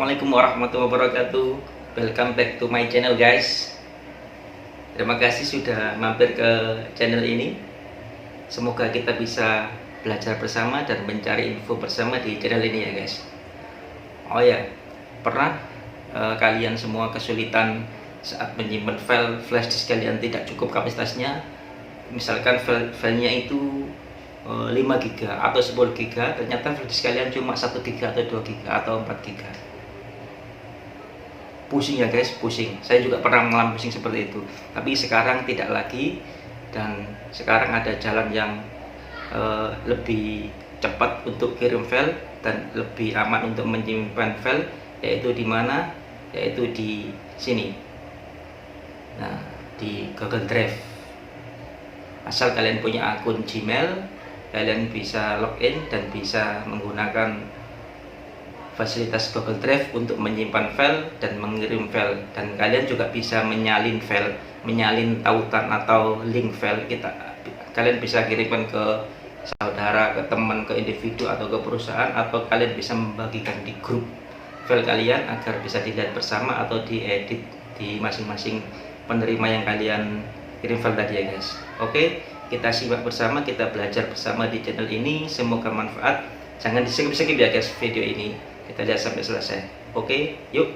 Assalamualaikum warahmatullahi wabarakatuh. Welcome back to my channel guys. Terima kasih sudah mampir ke channel ini. Semoga kita bisa belajar bersama dan mencari info bersama di channel ini ya guys. Oh ya, pernah kalian semua kesulitan saat menyimpan file flash disk kalian tidak cukup kapasitasnya? Misalkan filenya itu 5 GB atau 10 GB, ternyata flash disk kalian cuma 1 GB atau 2 GB atau 4 GB. Pusing ya guys, pusing. Saya juga pernah mengalami pusing seperti itu, tapi sekarang tidak lagi. Dan sekarang ada jalan yang lebih cepat untuk kirim file dan lebih aman untuk menyimpan file, yaitu di mana? Yaitu di sini. Nah, di Google Drive. Asal kalian punya akun Gmail, kalian bisa login dan bisa menggunakan fasilitas Google Drive untuk menyimpan file dan mengirim file. Dan kalian juga bisa menyalin file, menyalin tautan atau link file kalian bisa kirimkan ke saudara, ke teman, ke individu atau ke perusahaan, atau kalian bisa membagikan di grup file kalian agar bisa dilihat bersama atau diedit di masing-masing penerima yang kalian kirim file tadi ya guys. Oke, kita simak bersama, kita belajar bersama di channel ini. Semoga manfaat. Jangan di-skip ya guys video ini. Kita lihat sampai selesai. Oke, yuk.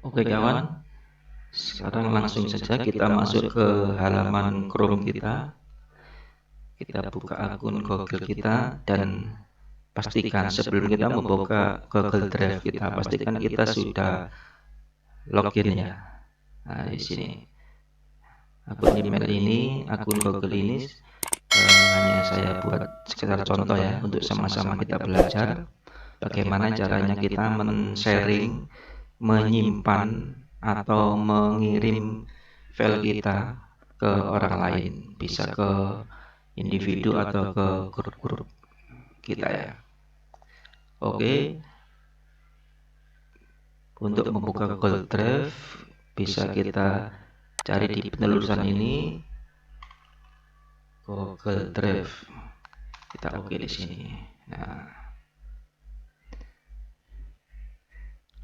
Oke kawan, sekarang langsung saja kita masuk ke halaman Chrome kita. Kita buka akun Google kita dan pastikan sebelum kita membuka Google Drive kita, pastikan kita sudah login ya. Nah, di sini akun email ini, akun Google ini hanya saya buat sekedar contoh ya, untuk sama-sama kita belajar bagaimana caranya kita men-sharing, menyimpan atau mengirim file kita ke orang lain, bisa ke individu atau ke grup-grup kita ya. Oke, untuk membuka Google Drive bisa kita cari di penelusuran ini, Google Drive. Kita oke di sini. Nah,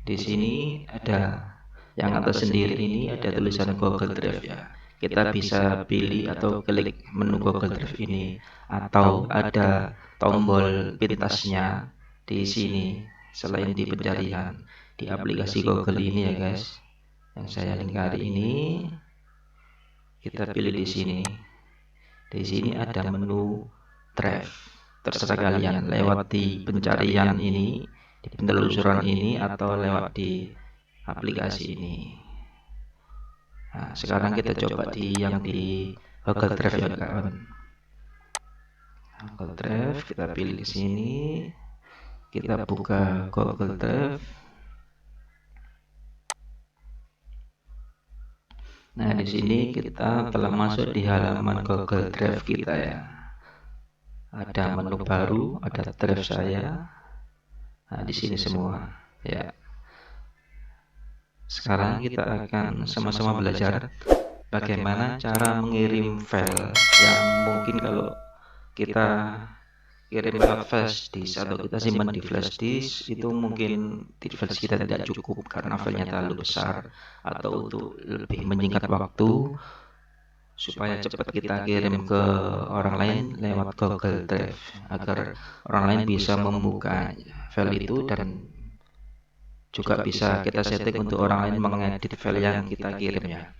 di sini ada yang atas sendiri ini ada tulisan Google Drive ya. Kita bisa pilih atau klik menu Google Drive ini, atau ada tombol pintasnya di sini selain di pencarian di aplikasi Google ini ya guys. Yang saya lingkari ini, kita pilih di sini. Di sini ada menu Drive. Terserah kalian lewat di pencarian ini, di penelusuran ini, atau lewat di aplikasi ini. Nah, sekarang kita coba yang di Google Drive ya kawan. Google Drive, kita pilih di sini. Kita buka Google Drive. Nah, di sini kita telah masuk di halaman Google Drive kita ya. Ada menu baru, ada drive saya. Nah, di sini semua ya. Sekarang kita akan sama-sama belajar bagaimana cara mengirim file yang mungkin kalau kita kirim lewat flash disk atau kita simpan di flash disk, itu mungkin di flash kita tidak cukup karena filenya terlalu besar, atau untuk lebih menyingkat waktu supaya cepat kita kirim ke orang lain lewat Google Drive, agar orang lain bisa membuka file itu dan juga bisa kita setting untuk orang lain mengedit file yang kita kirim ya.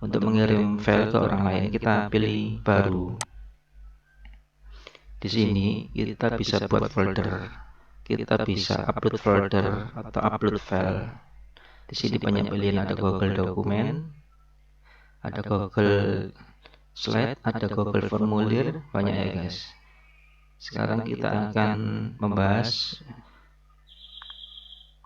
Untuk mengirim file ke orang lain, kita pilih baru. Di sini kita bisa buat folder, kita bisa upload folder atau upload file. Di sini banyak pilihan, ada Google Dokumen, ada Google Slide, ada Google Formulir, banyak ya guys. Sekarang kita akan membahas,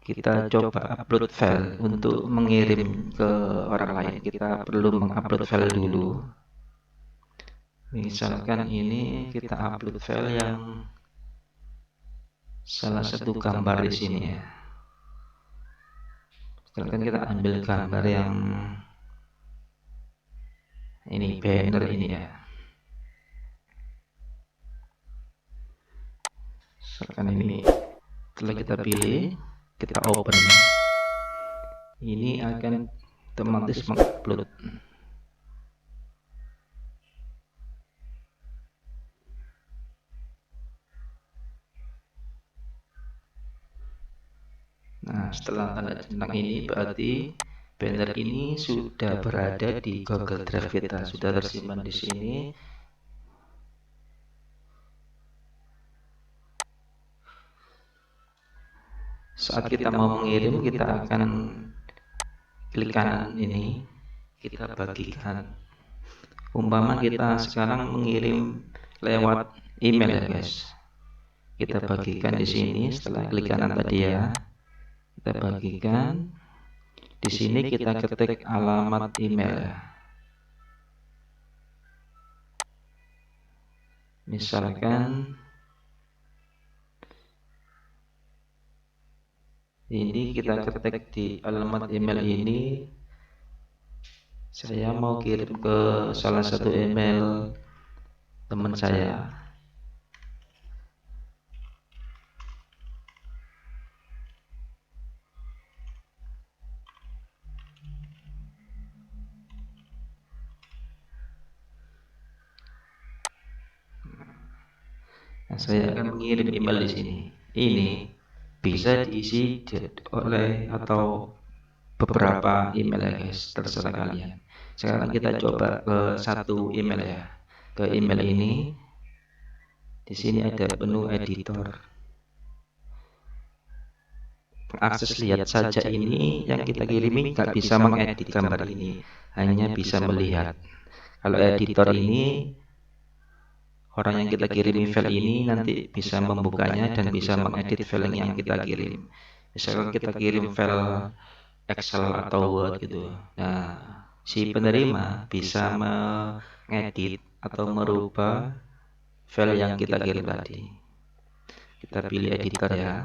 kita coba upload file. Untuk mengirim ke orang lain kita perlu mengupload file dulu. Misalkan ini kita upload file yang salah satu gambar di sini ya. Misalkan kita ambil gambar yang ini, banner ini ya. Misalkan ini Setelah kita pilih, kita open. Ini akan otomatis mengupload. Nah, setelah tanda centang ini berarti banner ini sudah berada di Google Drive kita, sudah tersimpan di sini. Saat kita mau mengirim, kita akan klik kanan ini, kita bagikan. Umpama kita sekarang mengirim lewat email ya guys, kita bagikan di sini. Setelah klik kanan tadi ya, kita bagikan. Di sini kita ketik alamat email ya. Misalkan ini kita ketik di alamat email ini, saya mau kirim ke salah satu email teman saya. Nah, saya akan mengirim email di sini. Ini bisa diisi oleh atau beberapa email ya guys, terserah kalian. Sekarang kita coba ke satu email ya. Ke email ini, di sini ada menu editor. Akses lihat saja ini yang kita kirimi nggak bisa mengedit gambar ini, hanya bisa melihat. Kalau editor ini, orang yang kita kirimi file ini nanti bisa membukanya dan bisa mengedit file yang kita kirim. Misalkan kita kirim file Excel atau Word gitu. Nah, si penerima bisa mengedit atau merubah file yang kita kirim tadi. Kita pilih editor ya.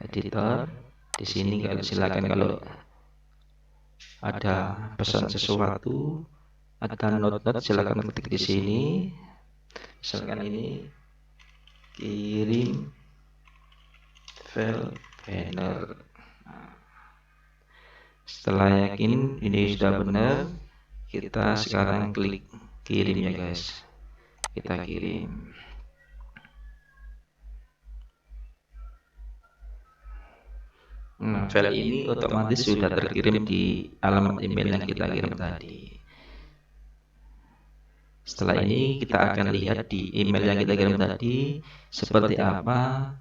Editor. Di sini silakan kalau ada pesan sesuatu, ada note-note, silakan ketik di sini. Misalkan ini kirim file banner. Setelah yakin ini sudah benar, kita sekarang klik kirim ya guys. Kita kirim. Nah, file ini otomatis sudah terkirim di alamat email yang kita kirim tadi. Setelah ini kita akan lihat di email yang kita kirim tadi seperti apa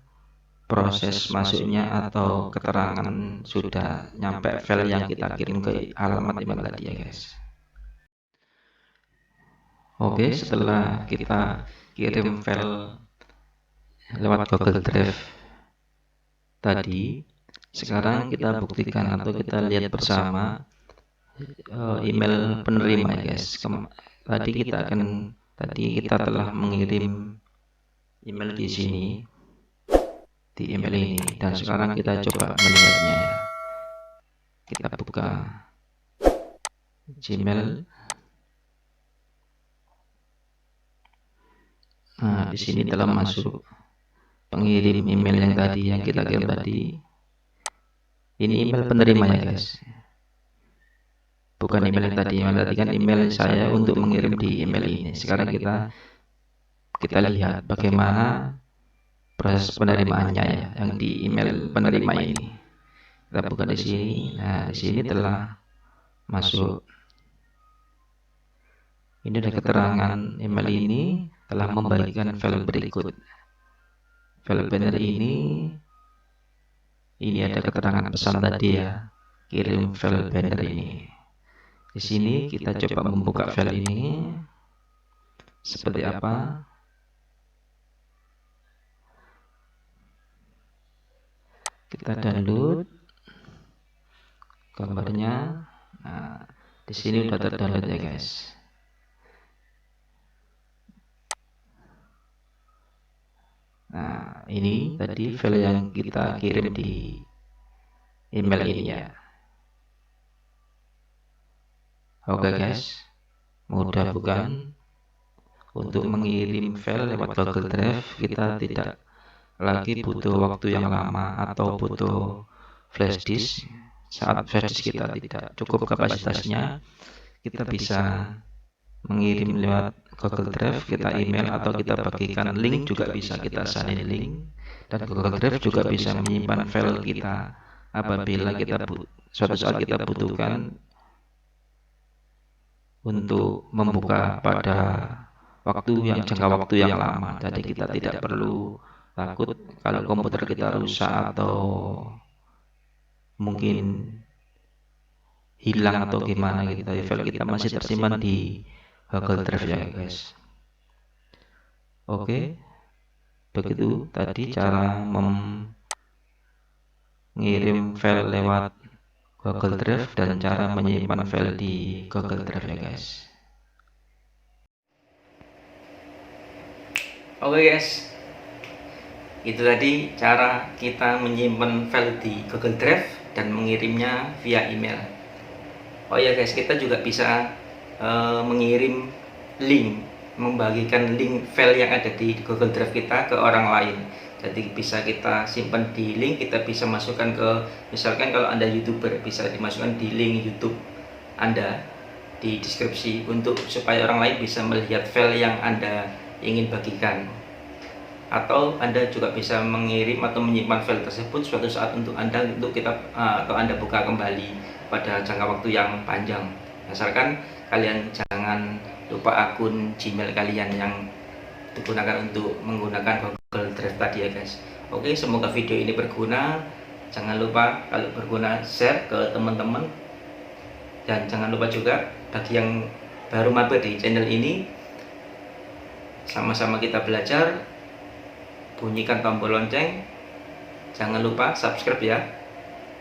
proses masuknya atau keterangan sudah nyampe file yang kita kirim ke alamat email tadi ya guys. Oke, setelah kita kirim file lewat Google Drive tadi, sekarang kita buktikan atau kita lihat bersama email penerima ya guys. Tadi kita telah mengirim email di sini, di email ini, dan sekarang kita coba melihatnya ya. Kita buka Gmail. Nah, di sini telah masuk pengirim email yang tadi yang kita kirim tadi. Ini email penerima ya guys, bukan email yang tadi. Email tadi kan email saya untuk mengirim di email ini. Sekarang kita lihat bagaimana proses penerimaannya ya, yang di email penerima ini. Kita buka di sini. Nah, di sini telah masuk. Ini ada keterangan email ini telah membagikan file berikut. File banner ini ada keterangan pesan tadi ya, kirim file banner ini. Di sini kita coba membuka file ini seperti apa. Kita download gambarnya. Nah, di sini udah terdownload ya guys. Nah, ini tadi file yang kita kirim di email ini ya. Oke guys, mudah bukan? Untuk mengirim file lewat Google Drive kita tidak lagi butuh waktu yang lama atau butuh flash disk, saat flash disk kita tidak cukup kapasitasnya, kita bisa mengirim lewat Google Drive, kita email atau kita bagikan link juga bisa, kita salin link. Dan Google Drive juga bisa menyimpan file kita apabila suatu saat kita butuhkan untuk membuka pada jangka waktu yang lama. Jadi kita tidak perlu takut kalau komputer kita rusak atau mungkin hilang atau gimana gitu. File kita masih tersimpan di Google Drive ya guys. Oke, begitu tadi cara mengirim file lewat Google Drive dan cara menyimpan file di Google Drive ya guys. Oke guys, itu tadi cara kita menyimpan file di Google Drive dan mengirimnya via email. Oh ya guys, kita juga bisa mengirim link, membagikan link file yang ada di Google Drive kita ke orang lain. Jadi bisa kita simpan di link, kita bisa masukkan ke, misalkan kalau Anda YouTuber, bisa dimasukkan di link YouTube Anda di deskripsi untuk supaya orang lain bisa melihat file yang Anda ingin bagikan. Atau Anda juga bisa mengirim atau menyimpan file tersebut suatu saat untuk Anda atau Anda buka kembali pada jangka waktu yang panjang. Asalkan kalian jangan lupa akun Gmail kalian yang digunakan untuk menggunakan Google Drive tadi ya guys. Oke, semoga video ini berguna. Jangan lupa kalau berguna share ke teman-teman, dan jangan lupa juga bagi yang baru mampir di channel ini, sama-sama kita belajar, bunyikan tombol lonceng, jangan lupa subscribe ya.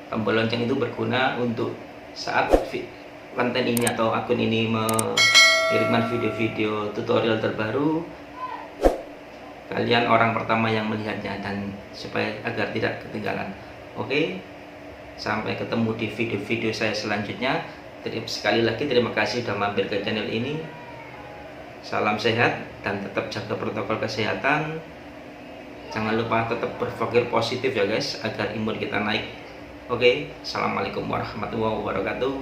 Tombol lonceng itu berguna untuk saat konten ini atau akun ini mengirimkan video-video tutorial terbaru, kalian orang pertama yang melihatnya, dan supaya agar tidak ketinggalan. Oke, sampai ketemu di video-video saya selanjutnya. Sekali lagi terima kasih sudah mampir ke channel ini. Salam sehat dan tetap jaga protokol kesehatan. Jangan lupa tetap berpikir positif ya guys, agar imun kita naik. Oke, assalamualaikum warahmatullahi wabarakatuh.